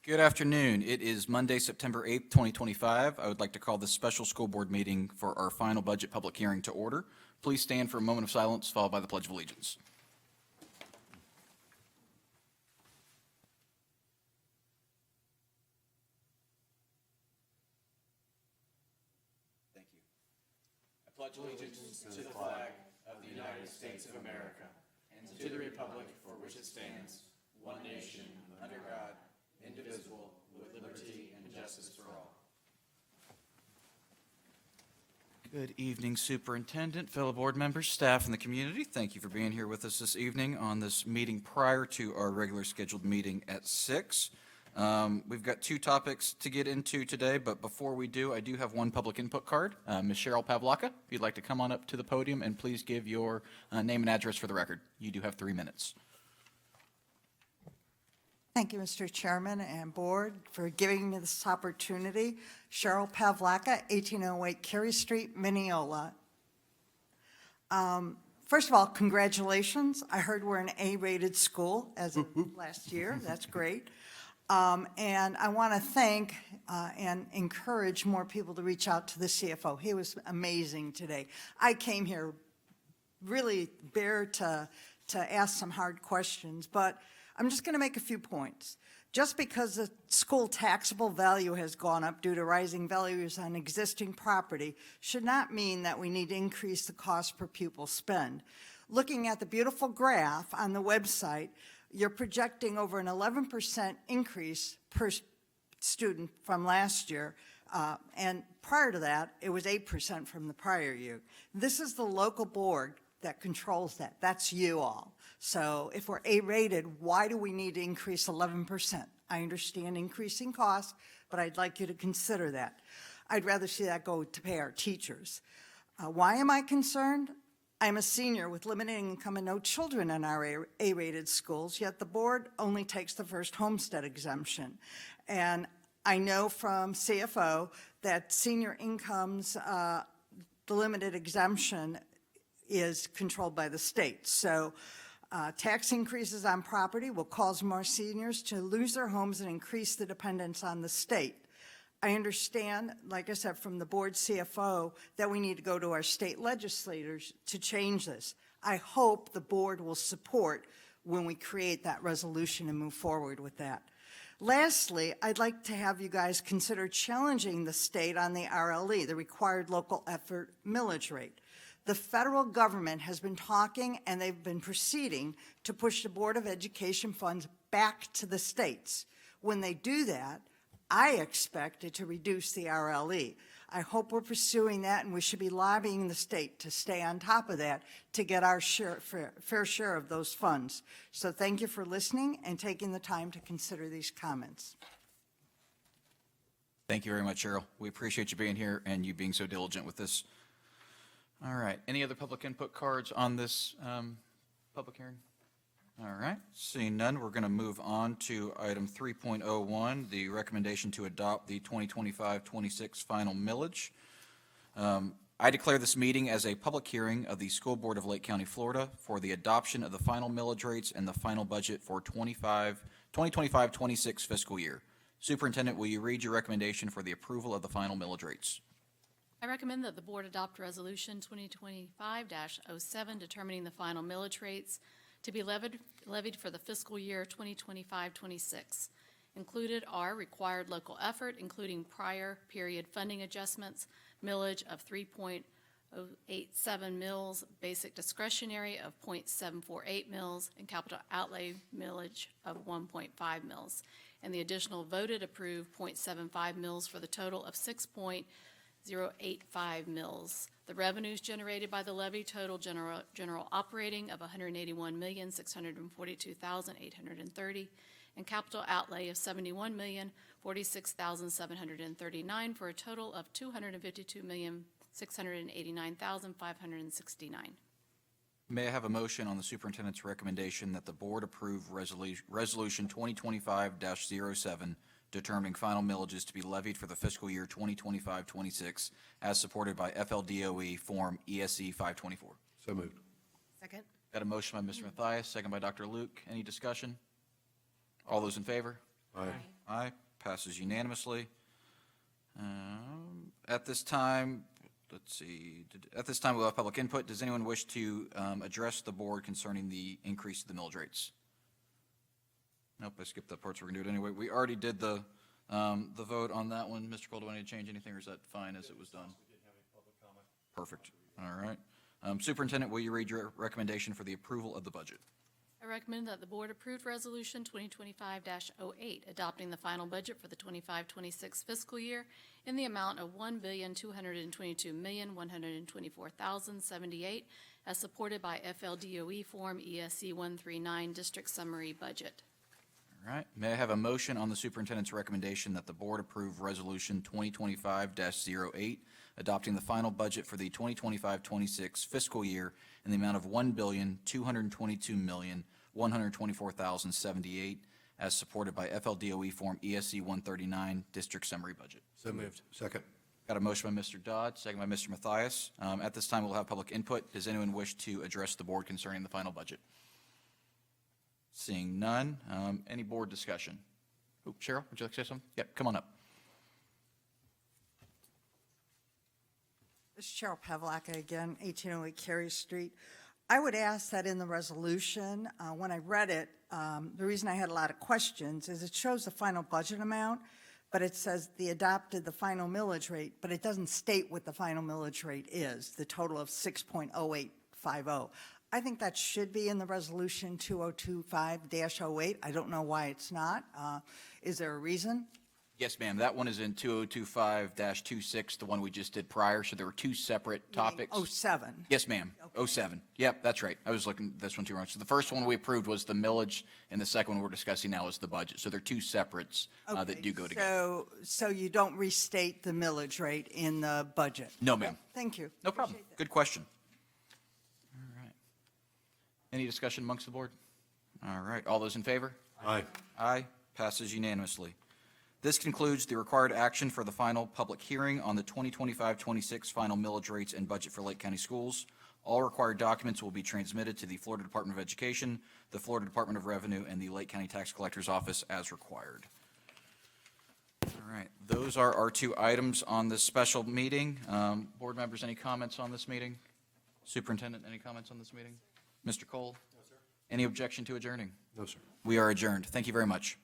Good afternoon. It is Monday, September 8th, 2025. I would like to call this special school board meeting for our final budget public hearing to order. Please stand for a moment of silence, followed by the Pledge of Allegiance. Thank you. I pledge allegiance to the flag of the United States of America and to the republic for which it stands, one nation, under God, indivisible, with liberty and justice for all. Good evening, Superintendent, fellow board members, staff, and the community. Thank you for being here with us this evening on this meeting prior to our regular scheduled meeting at 6. We've got two topics to get into today, but before we do, I do have one public input card. Ms. Cheryl Pavlaka, if you'd like to come on up to the podium and please give your name and address for the record. You do have 3 minutes. Thank you, Mr. Chairman and Board, for giving me this opportunity. Cheryl Pavlaka, 1808 Cary Street, Mineola. First of all, congratulations. I heard we're an A-rated school as of last year. That's great. And I want to thank and encourage more people to reach out to the CFO. He was amazing today. I came here really bare to ask some hard questions, but I'm just going to make a few points. Just because the school taxable value has gone up due to rising values on existing property should not mean that we need to increase the cost per pupil spend. Looking at the beautiful graph on the website, you're projecting over an 11% increase per student from last year, and prior to that, it was 8% from the prior year. This is the local board that controls that. That's you all. So if we're A-rated, why do we need to increase 11%? I understand increasing costs, but I'd like you to consider that. I'd rather see that go to pay our teachers. Why am I concerned? I'm a senior with limited income and no children in our A-rated schools, yet the board only takes the first homestead exemption. And I know from CFO that senior incomes, the limited exemption is controlled by the state. So tax increases on property will cause more seniors to lose their homes and increase the dependence on the state. I understand, like I said, from the board CFO, that we need to go to our state legislators to change this. I hope the board will support when we create that resolution and move forward with that. Lastly, I'd like to have you guys consider challenging the state on the RLE, the required local effort millage rate. The federal government has been talking and they've been proceeding to push the Board of Education funds back to the states. When they do that, I expect it to reduce the RLE. I hope we're pursuing that, and we should be lobbying the state to stay on top of that to get our fair share of those funds. So thank you for listening and taking the time to consider these comments. Thank you very much, Cheryl. We appreciate you being here and you being so diligent with this. All right. Any other public input cards on this public hearing? All right. Seeing none, we're going to move on to item 3.01, the recommendation to adopt the 2025-26 final millage. I declare this meeting as a public hearing of the School Board of Lake County, Florida for the adoption of the final millage rates and the final budget for 2025-26 fiscal year. Superintendent, will you read your recommendation for the approval of the final millage rates? I recommend that the board adopt Resolution 2025-07 determining the final millage rates to be levied for the fiscal year 2025-26. Included are required local effort, including prior period funding adjustments, millage of 3.087 mils, basic discretionary of 0.748 mils, and capital outlay millage of 1.5 mils, and the additional voted approved 0.75 mils for the total of 6.085 mils. The revenues generated by the levy total general operating of $181,642,830 and capital outlay of $71,046,739 for a total of $252,689,569. May I have a motion on the superintendent's recommendation that the board approve resolution 2025-07 determining final millages to be levied for the fiscal year 2025-26 as supported by FLDOE Form ESE 524. So moved. Second. Got a motion by Mr. Mathias, second by Dr. Luke. Any discussion? All those in favor? Aye. Aye, passes unanimously. At this time, let's see, at this time, we'll have public input. Does anyone wish to address the board concerning the increase of the millage rates? Nope, I skipped that part, so we're going to do it anyway. We already did the vote on that one. Mr. Cole, do I need to change anything, or is that fine as it was done? Perfect. All right. Superintendent, will you read your recommendation for the approval of the budget? I recommend that the board approve Resolution 2025-08, adopting the final budget for the 25-26 fiscal year in the amount of $1,222,124,078, as supported by FLDOE Form ESC 139 District Summary Budget. All right. May I have a motion on the superintendent's recommendation that the board approve Resolution 2025-08, adopting the final budget for the 2025-26 fiscal year in the amount of $1,222,124,078, as supported by FLDOE Form ESC 139 District Summary Budget? So moved. Second. Got a motion by Mr. Dodd, second by Mr. Matthias. At this time, we'll have public input. Does anyone wish to address the board concerning the final budget? Seeing none, any board discussion? Oh, Cheryl, would you like to say something? Yep, come on up. This is Cheryl Pavlaka again, 1808 Cary Street. I would ask that in the resolution, when I read it, the reason I had a lot of questions is it shows the final budget amount, but it says the final millage rate, but it doesn't state what the final millage rate is, the total of 6.0850. I think that should be in the resolution 2025-08. I don't know why it's not. Is there a reason? Yes, ma'am, that one is in 2025-26, the one we just did prior, so there were two separate topics. 07. Yes, ma'am, 07. Yep, that's right. I was looking at this one too wrong. So the first one we approved was the millage, and the second one we're discussing now is the budget. So they're two separates that do go together. So you don't restate the millage rate in the budget? No, ma'am. Thank you. No problem. Appreciate that. Good question. All right. Any discussion amongst the board? All right. All those in favor? Aye. Aye. Passes unanimously. This concludes the required action for the final public hearing on the 2025-26 final millage rates and budget for Lake County Schools. All required documents will be transmitted to the Florida Department of Education, the Florida Department of Revenue, and the Lake County Tax Collector's Office as required. All right. Those are our two items on this special meeting. Board members, any comments on this meeting? Superintendent, any comments on this meeting? Mr. Cole? No, sir. Any objection to adjourning? No, sir. We are adjourned. Thank you very much.